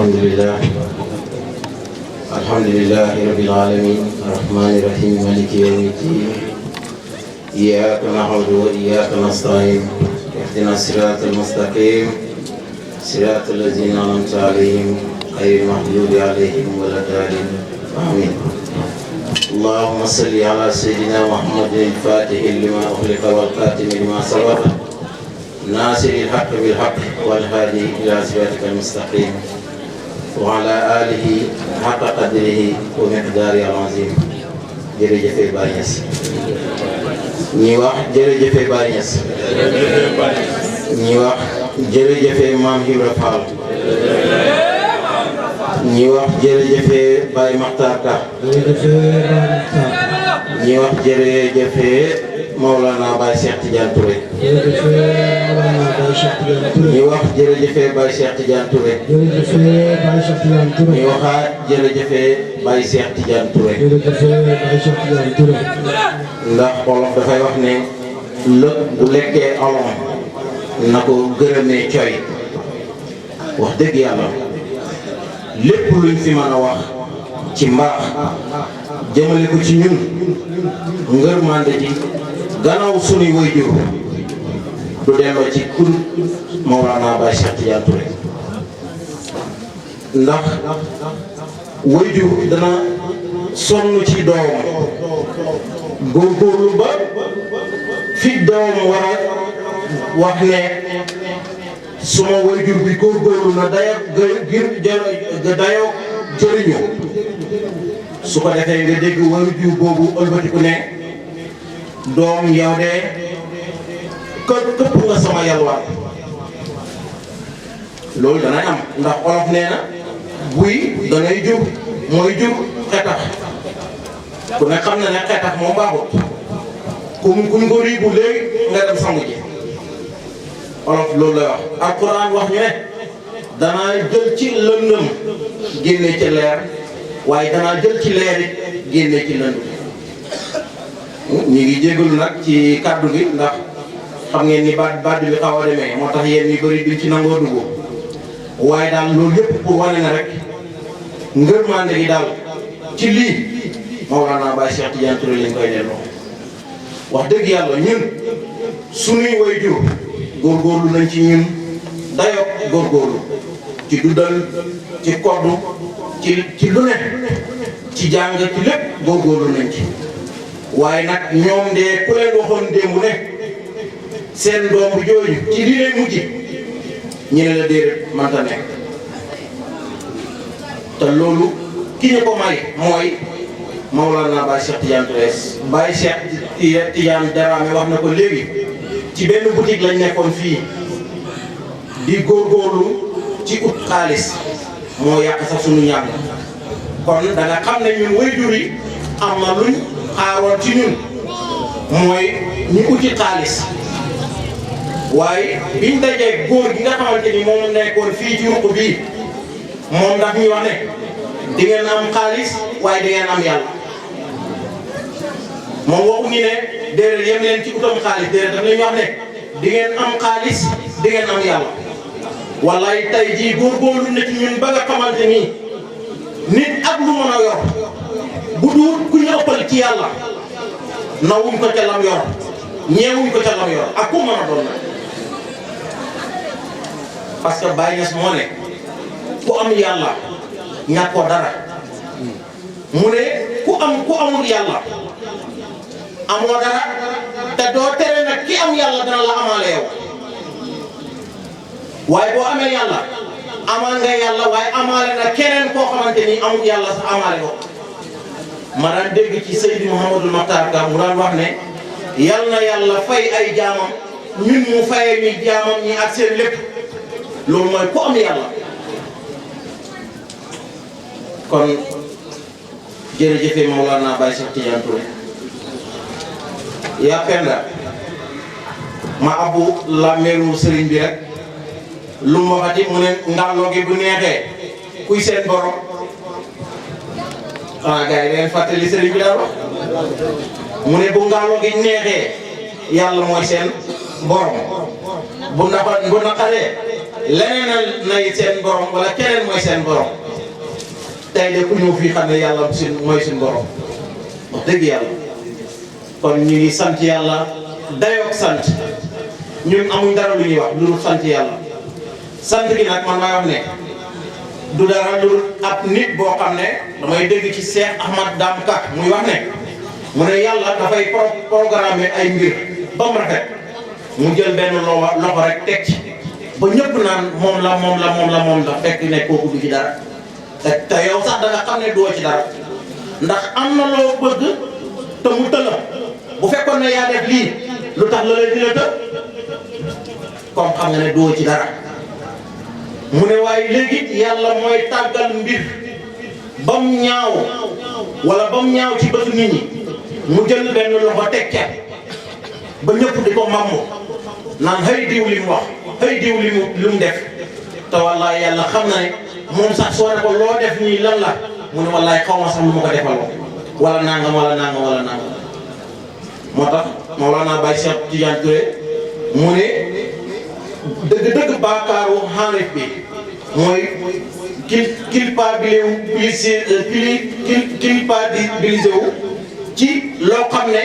الحمد لله رب العالمين الرحمن الرحيم مالك يوم الدين إياك نعبد وإياك نستعين اهدنا الصراط المستقيم صراط الذين أنعمت عليهم غير المغضوب عليهم ولا الضالين آمين. اللهم صل على سيدنا محمد الفاتح لما أغلق والخاتم لما سبق ناصر الحق بالحق والهادي إلى صراطك المستقيم وعلى آله حق قدره ومقداره العظيم. jërëjëf Baye Niass ñi wax jërëjëf Baye Niass ñi wax jërëjëf Mame Ibra Fall ñi wax jërëjëf Baye Makhtar Ka ñi wax jërëjëf Maulana Baye Cheikh Tidiane Touré ñi wax jërëjëf Baye Cheikh Tidiane Touré ñi waxaat jërëjëf Baye Cheikh Tidiane Touré ndax Wolof dafay wax ne lëg bu lekkee alom na ko gërëmee coy. wax dëgg yàlla lépp luñ fi mën a wax ci mbaax jëmale ko ci ñun ngërmande ji gannaaw sunuy waajur du delloo ci kur Mawlana Baye Cheikh Tidiane Touré ndax waajur dana sonn ci doomam góorgóorlu ba fi doomam war a wax ne suma waajur bi góorgóorlu na dayoo jëriñu su ko defee nga dégg waajur boobu ëlbatiku ne doom yow de këpp nga sama yalwaan. loolu dana am ndax olof nee na buy danay jur mooy jur xetax ku ne xam na ne xetax moom baaxut kuñ ko riibu léegi nga dem sangu ji olof loolu lay wax. alquran wax ñu ne danaa jël ci lëndëm génne ci leer waaye danaa jël ci leer it génne ci lëndëm. ñu ngi jégalu nag ci kàddu gi ndax xam ngeen ni baat bi xaw a demee moo tax yéen ñi bëri duñ ci nangoo dugg waaye daal loolu yëpp pour wane na rek ngërmande gi daal ci lii Mawlana Baye Cheikh Tidiane Touré lañ koy delloo. wax dëgg yàlla ñun sunuy waajur góorgóorlu nañ ci ñun dayoo góorgóorlu ci dundal ci koddu ci lu ne ci jàng ci lépp góorgóorlu nañ ci. waaye nag ñoom de ku leen waxoon démb ne seen doom bu jooju ci lii lay mujj ñu ne la déedéet manta nekk te loolu ki ñu ko may mooy Mawlana Baye Cheikh Tidiane Touré. Baye Cheikh Tidiane Dramé wax na ko léegi ci benn boutique lañ nekkoon fii di góorgóorlu ci ut xaalis moo yàq sax suñu ñàkk kon da nga xam ne ñun waajur yi am na luñ xaaroon ci ñun mooy ñu uti xaalis waaye biñ dajee góor gi nga xamante ni moom nekkoon fii ci ruq bii moom ndax ñu wax ne di ngeen am xaalis waaye di ngeen am yàlla moom waxu ñu ne déedéet yem leen ci utam xaalis déedéet daf lañu wax ne di ngeen am xaalis di ngeen am yàlla wallaay tey jii góorgóorlu na ci ñun ba nga xamante ni nit ak lu mën a yor bu duut ku ñu ëppal ci yàlla nawuñ ko ca lam yor ñeewuñ ko ca lam yor ak ku mën a doon nag parce que Baye Niass moo ne ku am yàlla ñàkkoo dara mu ne ku amul yàlla amoo dara te doo tere nag ki am yàlla dana la amaale yow waaye boo amee yàlla amal nga yàlla waaye amaale na keneen koo xamante ni amul yàlla sax amaale ko. ma daan dégg ci Seydi Mouhamadou Makhtar Ka mu daan wax ne yal na yàlla fay ay jaamam ñun mu fayee ñuy jaamam ñi ak seen lépp loolu mooy ku am yàlla. kon jërëjëf Mawlana Baye Cheikh Tidiane Touré yaa penda ma abu la meeru sëriñ bi rek lu mu waxati mu ne ngàlloo gi bu neexee kuy seen borom. gars yi leen fàttali sëriñ bi daal wax mu ne bu ngàlloo gi neexee yàlla mooy seen borom bu naqaree leneen nay seen borom wala keneen mooy seen borom tey de ku ñëw fii xam ne yàlla mooy suñu borom wax dëgg yàlla kon ñu ngi sant yàlla dayoog sant ñun amuñ dara lu ñuy wax lu dul sant yàlla sant gi nag man may wax ne du dara lu dul ab nit boo xam ne damay dégg ci Cheikh Ahmad Dame Ka muy wax ne mu ne yàlla dafay programmer ay mbir ba mu rafet mu jël benn loxo rek teg ci ba ñëpp naan moom la fekk ne kooku du ci dara te yow sax da nga xam ne doo ci dara ndax am na loo bëgg te mu tëla bu fekkoon ne yaa def lii lu tax la leen di la të comme xam nga ne doo ci dara mu ne waaye léegi yàlla mooy tàggal mbir ba mu ñaaw wala ba mu ñaaw ci bëtu nit ñi mu jël benn loxo teg ca ba ñëpp di ko mammu naan xëy diw li mu wax xëy diw li mu def te wallaay yàlla xam na ne moom sax soo ne ko loo def nii lan la mu ne wallaay xaw ma sax lu ma ko defaloo wala nangam wala nangam wala nangam moo tax Mawlana Baye Cheikh Tidiane Touré mu ne dëgg-dëgg baakaaru xaarif bi mooy culpabilisé wu ci loo xam ne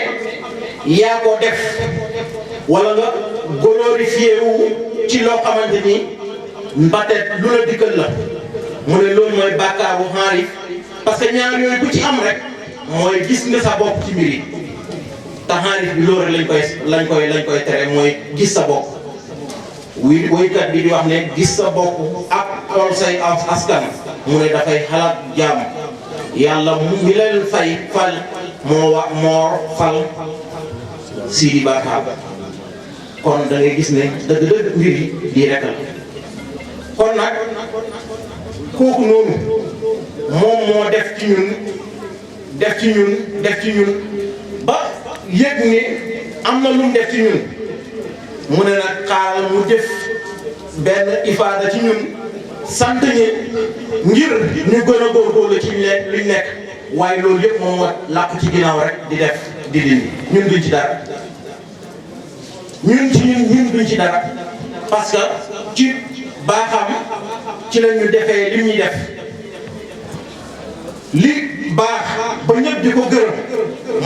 yaa ko def wala nga glorifié wu ci loo xamante ni mbateet lu la dikkal la mu ne loolu mooy baakaaru xaarif parce que ñaar yooyu bu ci am rek mooy gis nga sa bopp ci mbir yi te xaarif bi loolu rek lañ koy tere mooy gis sa bopp woykat bi di wax ne gis sa bopp ak xool say askan mu ne dafay xalaat jaam yàlla mi leen fal moo fal Sidi Barham kon da ngay gis ne dëgg-dëgg mbir yi di rek la kon nag kooku noonu moom moo def ci ñun ba yëg ni am na lu mu def ci ñun mu ne nag xaaral mu def benn ifaada ci ñun sant ñi ngir ñu gën a góorgóorlu ci liñ nekk waaye loolu yëpp moom moo làqu ci ginnaaw rek di def di dindi ñun duñ ci dara ñun duñ ci dara parce que ci baaxam ci la ñu defee li ñuy def li baax ba ñëpp di ko gërëm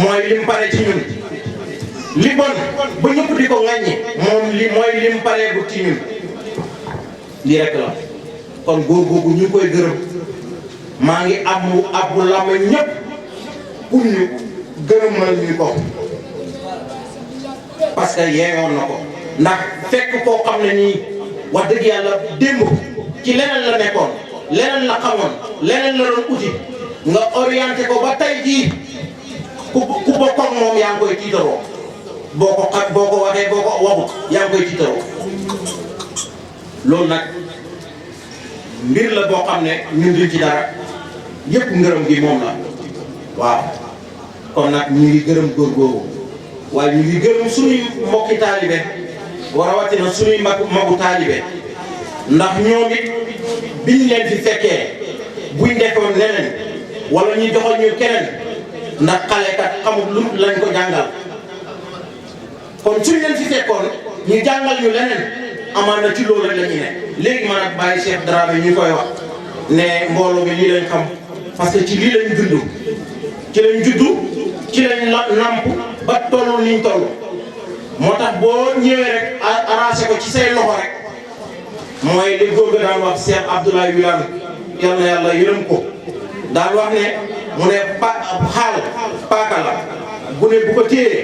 mooy lim pare ci ñun li bon ba ñëpp di ko ŋàññi moom mooy lim pareegu ci ñun lii rek la kon góor googu ñu koy gërëm maa ngi abbu làmb ñëpp pour ñu gërëmal ñu ko parce que yeeyoon na ko ndax fekk koo xam ne nii wax dëgg yàlla démb ci leneen la nekkoon leneen la xamoon leneen la doon uti nga orienté ko ba tey jii ku bokk ak moom yaa ngi koy tiitaroo boo ko waxee boo ko waxut yaa ngi koy tiitaroo loolu nag mbir la boo xam ne ñun duñ ci dara yëpp ngërëm gi moom la waaw kon nag ñu ngi gërëm góor googu waaye ñu ngi gërëm suñuy mbokki taalibe rawatina suñuy magu taalibe ndax ñoom it biñ leen fi fekkee buñ defoon leneen wala ñu joxoon ñu keneen ndax xale kat xamul lu lañ ko jàngal kon suñ leen fi fekkoon ñu jàngal ñu leneen amaan na ci loolu rek la ñu ne léegi man ak Baye Cheikh Dramé ñu koy wax ne mbooloo mi lii lañ xam parce que ci lii lañ juddu ci lañ namp ba tollu niñ toll moo tax boo ñëwee rek arrangé ko ci say loxo rek mooy li góor ga daan wax Cheikh Abdoulaye Wilane yal na yàlla yërëm ko daan wax ne mu ne xaal paaka la bu ne bu ko téyee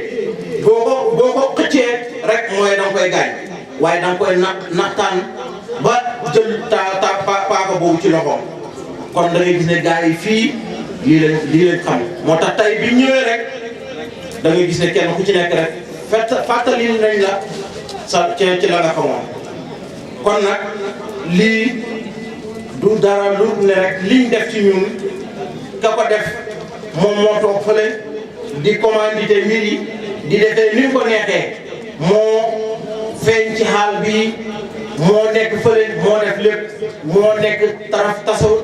boo ko xëccee rek mooy da nga koy gaañ waaye da nga koy naxtaan ba jël paaka boobu ci loxoom kon da ngay gis ne gars yi fii lii lañ xam moo tax tey bi ñëwee rek da ngay gis ne kenn ku ci nekk rek fàttali nañ la ci la nga xamoon kon nag lii du dara lu ne rek liñ def ci ñun ka ko def moom moo toog fële di commandité mbir yi di defee ni mu ko neexee moo feeñ ci xaal bi moo nekk fële moo def lépp moo nekk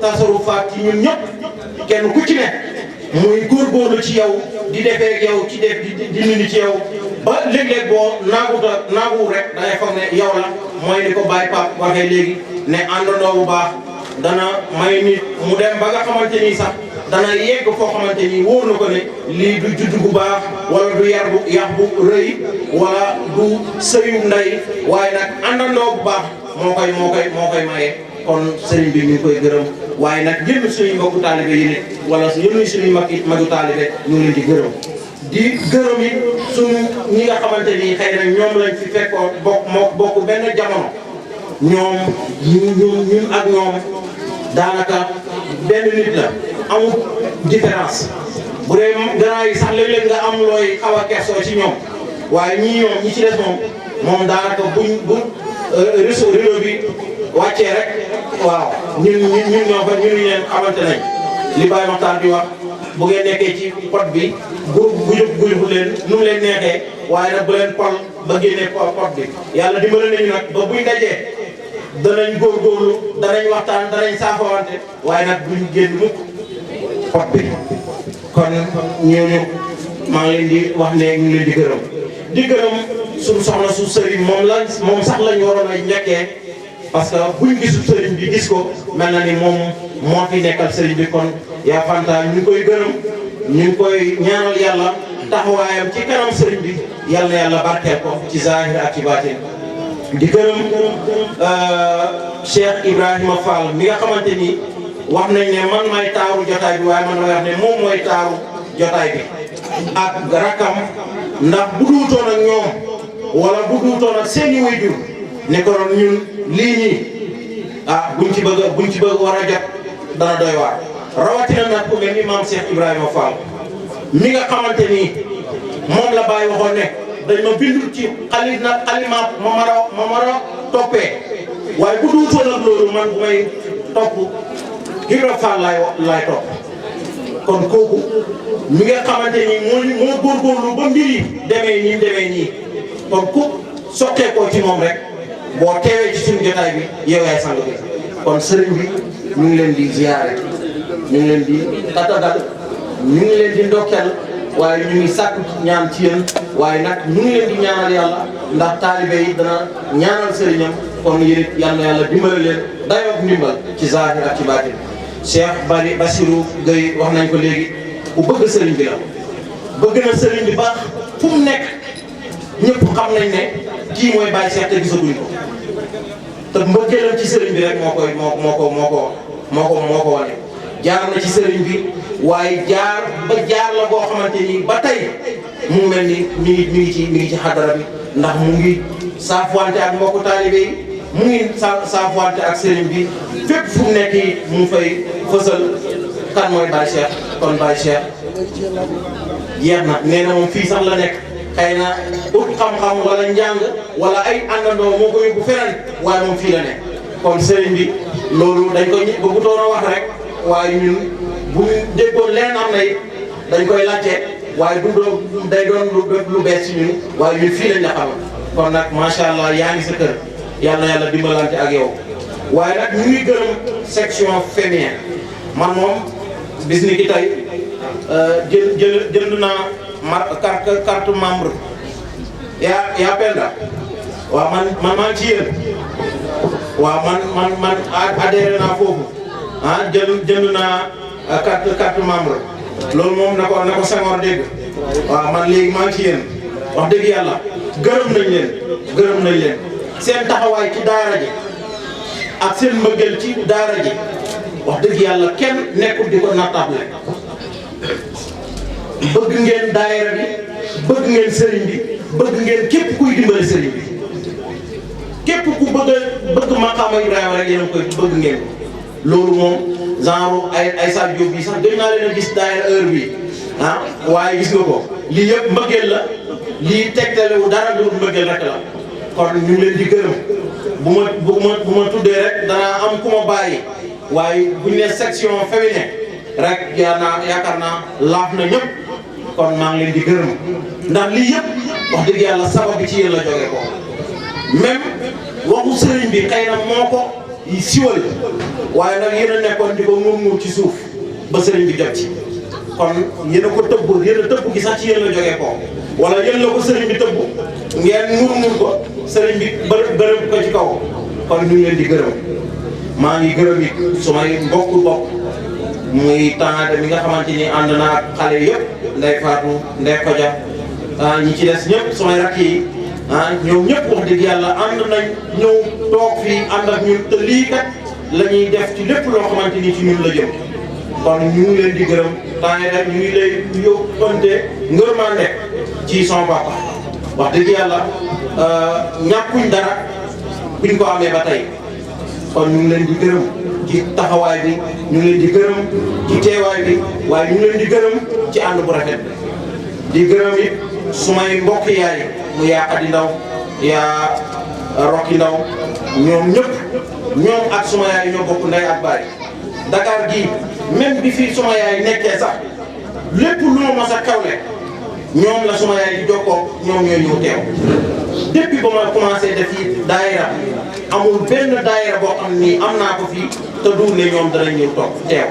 tasarufaat ci ñun ñëpp kenn ku ci ne muy góorgóorlu ci yow di defee ak yow ci def di nindi ci yow ba léeg-léeg boo naagu rek da ngay foog ne yow la mooy ni ko Baye Pape waxee léegi ne àndandoo bu baax dana may nit mu dem ba nga xamante ni sax dana yegg foo xamante ni wóor na ko ne lii du judd bu baax wala du yar bu rëy wala du sëyu ndey waaye nag àndandoo bu baax moo koy maye. kon sëriñ bi ñu ngi koy gërëm waaye nag yéen suñuy mbokku taalibe yi nit wala yéen suñuy magu taalibe ñu ngi leen di gërëm. di gërëm it suñu ñi nga xamante ni xëy na ñoom lañ fi fekkoon bokk benn jamono ñun ak ñoom daanaka benn nit la amul différence bu dee gannaaw yi sax léeg-léeg nga am looy xaw a kersoo ci ñoom waaye ñi ci des moom daanaka bu réseau bi wàccee rek waaw ñun ñoo leen xamante nañ li Baye Makhtar di wax bu ngeen nekkee ci pot bi groupe leen nu mu leen neexee waaye nag bu leen pol ba génnee pot bi yàlla dimbali nañu nag ba buñ dajee danañ góorgóorlu danañ waxtaan danañ saafawante waaye nag duñ génn mukk pot bi kon ñooñu maa ngi leen di wax ne ñu leen di gërëm suñu soxna su sëriñ moom sax lañ waroon a njëkkee parce que buñ gisul sëriñ bi gis ko mel na ni moom moo fi nekkal sëriñ bi kon yaa Fanta ñu ngi koy gërëm ñu ngi koy ñaanal yàlla taxawaayam ci kanam sëriñ bi yàlla na yàlla barkeel ko ci zahir ak ci baatin di gërëm Cheikh Ibrahima Fall mi nga xamante ni wax nañ ne man may taaru jotaay bi waaye man may wax ne moom mooy taaru jotaay bi ak rakam ndax bu duutoon ak ñoom wala bu duutoon ak seeni waajur ne ko doon ñun lii ñii buñ ci bëgg war a jot dana doy waar rawatina nag ku mel ni maam Cheikh Ibrahima Fall mi nga xamante ni moom la Baye waxoon ne dañ ma bindul ci xalima ma mar a toppee waaye bu duutoon ak loolu man bu may topp Ibra Fall laay topp kon kooku mi nga xamante ni moo góorgóorlu ba mbir yi demee nii kon ku sottee koo ci moom rek boo teewee ci suñu jotaay bi yow yaay sang bi kon sëriñ bi ñu ngi leen di ziyaare ñu ngi leen di tatagal ñu ngi leen di ndokkeel waaye ñu ngi sàkku ñaan ci yéen waaye nag ñu ngi leen di ñaanal yàlla ndax taalibe yi dana ñaanal sëriñam kon yéen it yal na yàlla dimbale leen dayoog ndimbal ci zahir ak ci baatin Cheikh Bassirou Gueye wax nañ ko léegi ku bëgg sëriñ bi la bëgg na sëriñ bi baax fu mu nekk ñëpp xam nañ ne kii mooy Baye Cheikh te gisaguñ ko te mbëggeelam ci sëriñ bi rek moo ko wane jaar na ci sëriñ bi waaye jaar la boo xamante ni ba tey mu mel ni mi ngi ci xadara bi ndax mu ngi saafuwante ak mbokku taalibe yi mu ngi saafuwante ak sëriñ bi fépp fu mu nekk yi mu fay fësal kan mooy Baye Cheikh kon Baye Cheikh jeex na nee na moom fii sax la nekk xëy na ut xam-xam wala njàng wala ay àndandoo moo ko yóbbu feneen waaye moom fii la nekk kon sëriñ bi loolu dañ ko bëggutoon a wax rek waaye ñun bu ñu déggoon leneen am na it dañ koy laajte waaye day doon lu bees ci ñun waaye ñun fii lañ la xamal kon nag macha allah yaa ngi sa kër yal na yàlla dimbalante ak yow waaye nag ñu ngi gërëm section féminin man moom bis ni ki tey jënd naa carte membre yaa Penda waaw man maa ci yéen waaw man adhéré naa foofu jënd naa carte membre loolu moom na ko Senghor dégg waaw man léegi maa ci yéen wax dëgg yàlla gërëm nañ leen seen taxawaay ci daara ji ak seen mbëggeel ci daara ji wax dëgg yàlla kenn nekkul di ko nattable bëgg ngeen daayira bi bëgg ngeen sëriñ bi bëgg ngeen képp kuy dimbali sëriñ bi képp ku bëgg maqaama Ibrahima rek yéen a koy bëgg ngeen loolu moom genre ay Sadio Diop bi sax gën naa leen a gis daayira heure bi waaye gis nga ko lii yëpp mbëggeel la lii tegtalewu dara du mbëggeel rek la kon ñu ngi leen di gërëm bu ma tuddee rek danaa am ku ma bàyyi waaye bu ñu nee section féminin rek yaakaar naa laaf na ñëpp kon maa ngi leen di gërëm ndax lii yëpp wax dëgg yàlla sabab bi ci yéen la jógee ko même waxu sëriñ bi xëy na moo ko siwal waaye nag yéen a nekkoon di ko muur ci suuf ba sëriñ bi jot ci kon yéen a ko tëbb gi sax ci yéen la jógee ko wala yéen la ko sëriñ bi tëbb ngeen nur ko sëriñ bi bërëb ko ci kaw kon ñu ngi leen di gërëm maa ngi gërëm it sumay mbokku bopp muy tànnaate mi nga xamante ni ànd naa ak xale yëpp Ndeye Fatou Ndeye Kodja ñi ci des ñëpp sumay rakk yi ñoom ñëpp wax dëgg yàlla ànd nañ ñëw toog fii ànd ak ñun te lii kat la ñuy def ci lépp loo xamante ni ci ñun la jëm kon ñu ngi leen di gërëm temps yii rek ñu ngi lay yóbbante ngërmande ci son papa wax dëgg yàlla ñàkkuñ dara buñ ko amee ba tey kon ñu ngi leen di gërëm ci taxawaay bi ñu ngi leen di gërëm ci teewaay bi waaye ñu ngi leen di gërëm ci ànd bu rafet di gërëm it sumay mbokk yaay mu yaa Xadi Ndaw yaa Roki Ndaw ñoom ñëpp ñoom ak suma yaay ñoo bokk ndey ak baay Dakar gii même bi fii suma yaay nekkee sax lépp lu ma mas a kawle ñoom la suma yaay di jokkoo ñoom ñooy ñëw teew depuis ba ma commencé def yi daayira amul benn daayira boo xam ni am naa ko fii te du ne ñoom danañ ñëw toog teew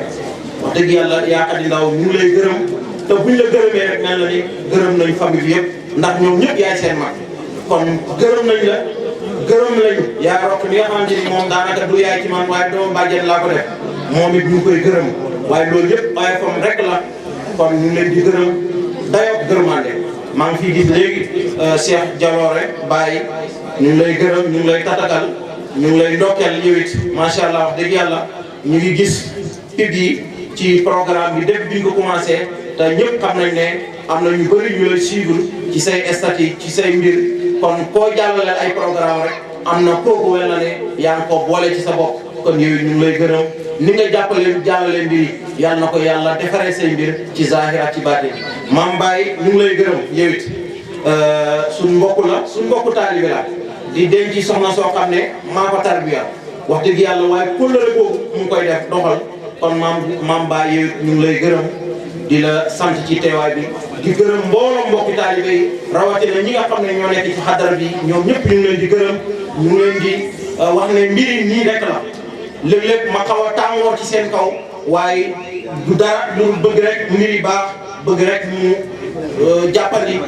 wax dëgg yàlla yaa Xadi Ndaw ñu ngi lay gërëm te buñ la gërëmee rek mel na ni gërëm nañ famille bi yëpp ndax ñoom ñëpp yaay seen mag kon gërëm nañ la gërëm lañ yaa Roq mi nga xamante ni moom daanaka du yaay ci man waaye doomu bàjjen laa ko def moom it ñu koy gërëm waaye loolu yëpp waaye fam rek la kon ñu ngi leen di gërëm dayoo gërëmande maa ngi fii gis léegi Cheikh Jaloore Baye ñu ngi lay gërëm ñu ngi lay tatagal ñu ngi lay ndokkeel yow it macha allah wax dëgg yàlla ñu ngi gis pib yi ci programme bi depuis bi nga commencé te ñëpp xam nañ ne am na ñu bëri ñu lay suivre ci say statut ci say mbir kon koo jàllale ay programme rek am na kooku wel na ne yaa ngi ko boole ci sa bopp kon yow ñu ngi lay gërëm ni nga jàllale mbir yi yàlla na ko yàlla defaree say mbir ci zahir ak ci baatin Mame Baye ñu ngi lay gërëm yow it suñ mbokk la suñ mbokku taalibe la di denc soxna soo xam ne maa ko tarbiya wax dëgg yàlla waaye kóllëre boobu mu ngi koy def doxal kon Mame Baye yow it ñu ngi lay gërëm di la sant ci teewaay bi di gërëm mbooloo mbokki taalibe yi rawatina ñi nga xam ne ñoo nekk ci xadara bi ñoom ñëpp ñu ngi leen di gërëm ñu ngi leen di wax ne mbir yi nii rek la léeg-léeg ma xaw a tàngoor ci seen kaw waaye du dara lu bëgg rek mbir yi baax bëgg rek mu jàppandi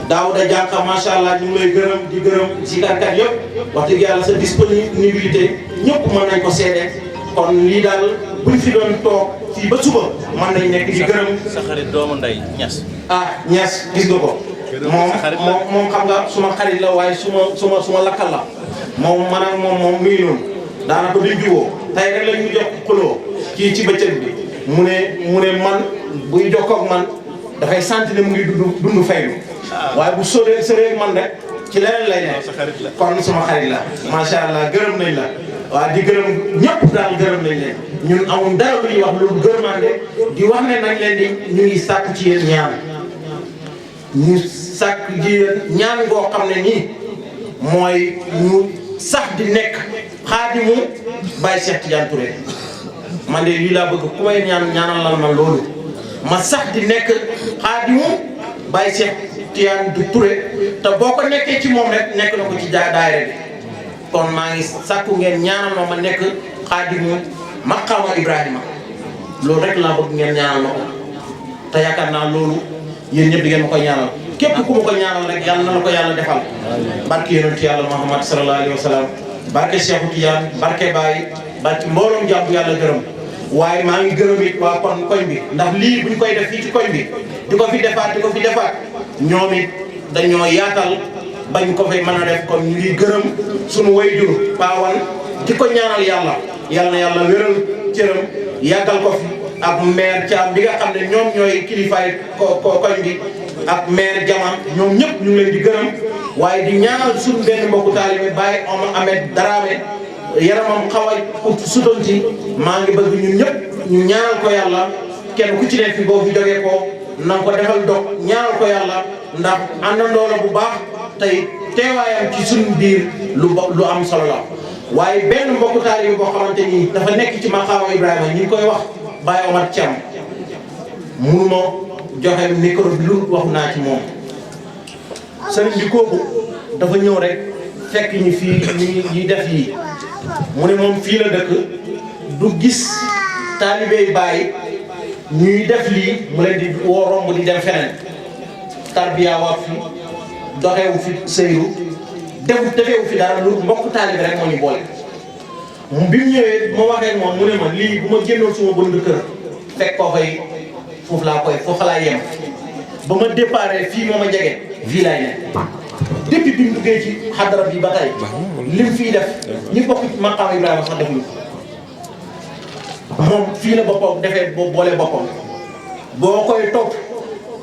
Daouda Dianka macha allah ñu ngi lay gërëm di gërëm zikarkat yëpp wax dëgg yàlla sa disponibilité ñëpp mën nañ ko seede kon lii daal buñ fi doon toog fii ba suba mën nañ nekk di gërëm. sa xarit doomu ndey Niass. Niass gis nga ko. moom xam nga suma xarit la waaye suma lakkal la moom man ak moom mi ngi noonu daanaka duñ jiwoo tey rek la ñu jox xuloo ci bëccëg bi mu ne man buy jokkoo ak man dafay sant ne mu ngi dund faylu waaye bu sëree man rek ci leneen lay ne kon suma xarit la macha allah gërëm nañ la waaw di gërëm ñëpp daal gërëm nañ leen ñun amul dara lu ñuy wax loolu gërëmande di wax ne nañ leen di ñu ngi sàkk ci yéen ñaan ñu sàkk ji ñaan ngoo xam ne nii mooy ñu sax di nekk xaadimu Baye Cheikh Tidiane Touré man de lii laa bëgg ku may ñaanal la ma loolu ma sax di nekk xaadimu Baye Cheikh Tidiane Touré te boo ko nekkee ci moom rek nekk na ko ci daayira bi kon maa ngi sàkku ngeen ñaanal ma nekk xaadimu maqaama Ibrahima loolu rek laa bëgg ngeen ñaanal ma ko te yaakaar naa loolu yéen ñëpp di ngeen ma ko ñaanal képp ku ma ko ñaanal rek yàlla na la ko yàlla defal barke yonent yàlla Muhammad sallallahu alayhi wa sallam barke Cheikh Tidiane barke Baye barke mbooloom jàmm yàlla gërëm waaye maa ngi gërëm it waa kon koñ bi ndax lii buñ koy def fii ci koñ bi di ko fi defaat ñoom it dañoo yaatal bañ ko fay mën a def kon ñu ngi gërëm suñu wayjur Paawan di ko ñaanal yàlla na yàlla wéral cëram yàggal ko fi ak maire Thiam bi nga xam ne ñoom ñooy kilifaay koñ bi ak maire Jama ñoom ñëpp ñu ngi leen di gërëm waaye di ñaanal suñu benn mbokku taalibe Baye Ahmed Darame yaramam xaw a sutanti maa ngi bëgg ñun ñëpp ñu ñaanal ko yàlla kenn ku ci nekk fi boo fi jógee ko na nga ko defal dog ñaanal ko yàlla ndax àndandoo la bu baax tey teewaayam ci suñu biir lu am solo la waaye benn mbokku taalibe boo xamante ni dafa nekk ci maqaama Ibrahima ñu ngi koy wax Baye Omar Thiam munuma joxe micro bi lu wax naa ci moom sëriñ bi kooku dafa ñëw rek fekk ñu fii ñuy def yi mu ne moom fii la dëkk du gis taalibey Baye ñuy def lii mu leen di woo romb di dem feneen tarbiya waat fi doxewu fi sëyru defewu fi dara lu mbokk taalibe rek moo ñu boole. bi mu ñëwee ma waxee ak moom mu ne ma lii bu ma génnoon suma bënd kër fekk koo fay foofu laa yem ba ma déparé fii moo ma jege fii laay nekk depuis bi mu duggee ci xadara bi ba tey lim fii def ñi bokk maqaam Ibrahima sax defuñu moom fii la boppam defee boo boolee boppam boo koy topp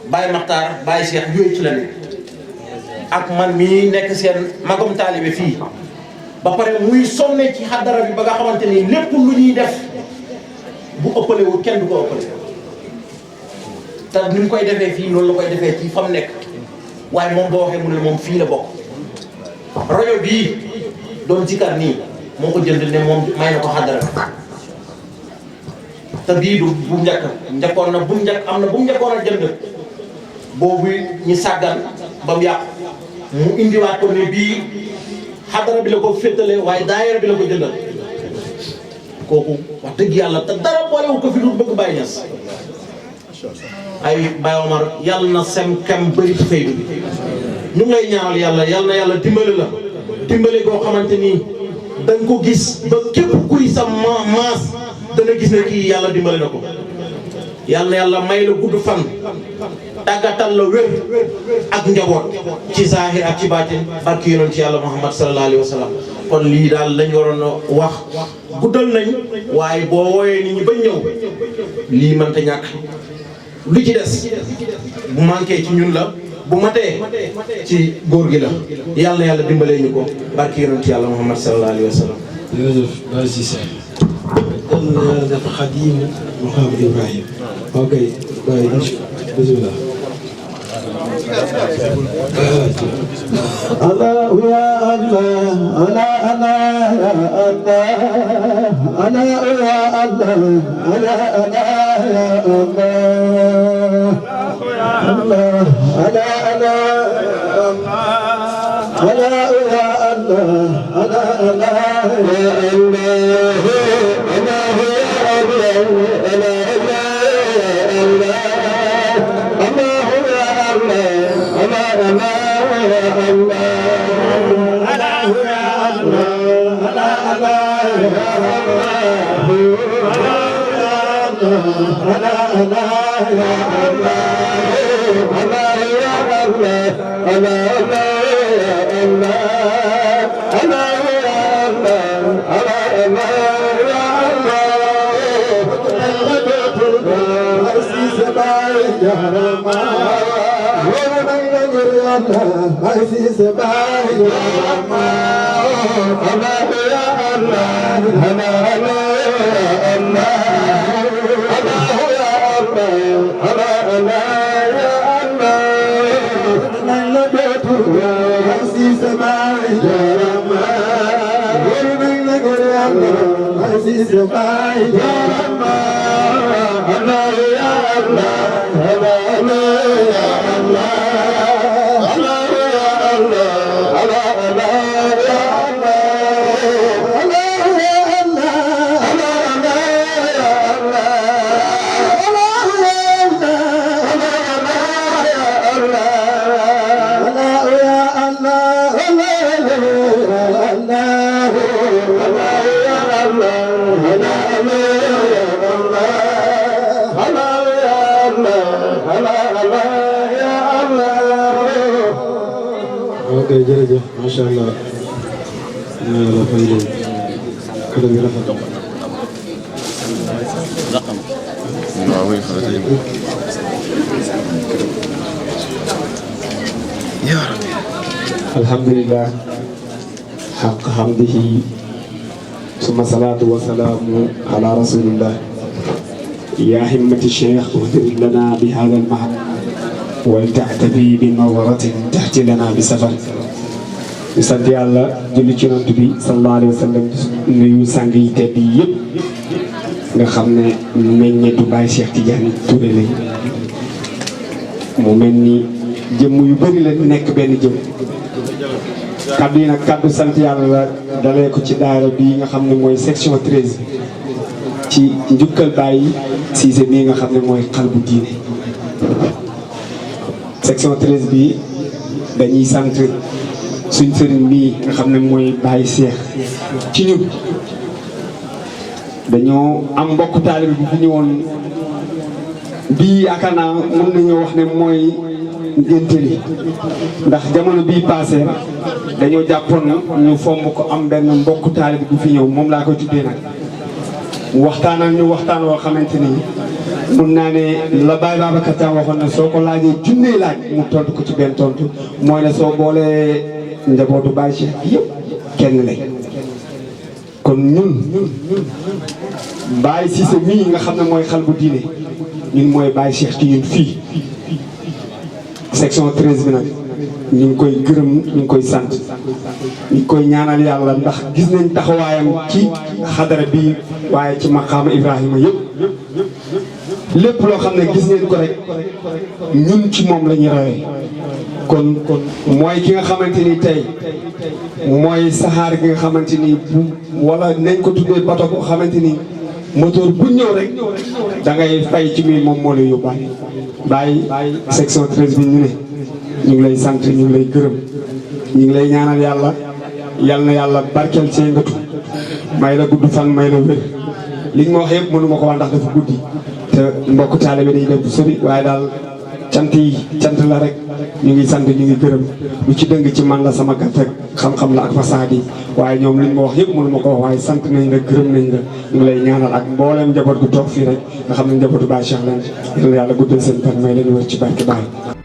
Baye Makhtar Baye Cheikh yooyu ci la ne ak man mii nekk seen magam taalibe fii ba pare muy sonne ci xadara bi ba nga xamante ni lépp lu ñuy def bu ëppalewul kenn du ko ëppale te ni mu koy defee fii loolu la koy defee ci fa mu nekk waaye moom boo waxee mu ne moom fii la bokk rajo bii doon zikar nii moo ko jënd ne moom may na ko xadara te bii du bu njëkkoon na bu njëkk am na bu mu njëkkoon a jënd boobu ñu sàggan ba mu yàqu mu indiwaat ko ne bii xadara bi la ko féetale waaye daayira bi la ko jëndal kooku wax dëgg yàlla te dara boolewu ko fi lu bëgg Baye Niass ay Baye Omar yàlla na sem kem bëri ci faydu bi ñu ngi lay ñaanal yàlla na yàlla dimbali la dimbali koo xamante ni dañ ko gis ba képp kuy sa maas dana gis ne kii yàlla dimbali na ko yàlla na yàlla may la gudd fan tàggatal la wér ak njaboot ci zahir ak ci baatin barki yonent ci yàlla Muhammad sallallahu alayhi wa sallam kon lii daal lañu waroon a wax guddal nañ waaye boo wooyee nit ñi ba ñëw lii mënta ñàkk lu ci des bu manqué ci ñun la bu matee ci góor gi la yàlla na yàlla dimbalee ñu ko barki yonent ci yàlla Muhammad sallallahu alayhi wa sallam. jërëjëf Baye Cissé kon def Xadim Mouhamed Ibrahim ok Baye bismillah الله يا الله أنا يا الله أنا يا الله أنا يا الله الله أنا يا الله أنا يا الله أنا يا الله ok jërëjëf macha allah na yàlla fay leen kàddu gi rafet alhamdulillah xaq xamdihi summa salaatu wa salaamu ala rasulillah yaa himmati cheikh uhdir lana bi hada almahad wal taxtabi bi nawaratin taxti lana bi safar di sant yàlla julli ci yonent bi sallallahu alayhi wa sallam nuyu sang yi tedd yi yëpp nga xam ne meññeetu Baye Cheikh Tidiane Touré lañ mu mel ni jëmm yu bëri la nekk benn jëmm kaddu yi nag kaddu sant yàlla la dalee ko ci daara bi nga xam ne mooy section 13 ci njukkal Baye Cissé bii nga xam ne mooy xalbu diine section 13 bi dañuy sant suñ sëriñ bii nga xam ne mooy Baye Cheikh ci ñun dañoo am mbokku taalibe bu fi ñëwoon bii yaakaar naa mën nañoo wax ne mooy ngénte li ndax jamono bii passé dañoo jàppoon ñu fomb ko am benn mbokku taalibe bu fi ñëw moom laa koy tuddee nag mu waxtaan ak ñu waxtaan woo xamante ni mun naa ne la Baye Babacar Thiam waxoon ne soo ko laajee junnee laaj mu tontu ko ci benn tontu mooy ne soo boolee njabootu Baye Cheikh yëpp kenn lañ kon ñun Baye Cissé mii nga xam ne mooy xal bu diine ñun mooy Baye Cheikh ci ñun fii section 13 bi nag ñu ngi koy gërëm ñu ngi koy sant ñu ngi koy ñaanal yàlla ndax gis nañ taxawaayam ci xadara bi waaye ci maqaama Ibrahima yëpp lépp loo xam ne gis ngeen ko rek ñun ci moom la ñuy rawee kon mooy ki nga xamante ni tey mooy saxaar gi nga xamante ni wala nañ ko tuddee bato boo xamante ni moteur bu ñëw rek da ngay fay ci muy moom moo lay yóbbaale. Baye section 13 bi ñu ne ñu ngi lay sant ñu ngi lay gërëm ñu ngi lay ñaanal yàlla yal na yàlla barkeel see ngatu may la gudd fan may la wér liñ ma wax yëpp mënu ma ko wax ndax dafa guddi te mbokk taalibe dañuy def bu sori waaye daal cant yi cant la rek ñu ngi sant ñu ngi gërëm lu ci dëng ci man la sama gàtt ak xam-xam la ak fasaad yi waaye ñoom liñ ma wax yëpp mënu ma ko wax waaye sant nañ la gërëm nañ la ñu ngi lay ñaanal ak mbooleem njaboot gu toog fii rek nga xam ne njabootu Baye Cheikh lañ yal na yàlla guddal seen fan may leen wér ci barke Baye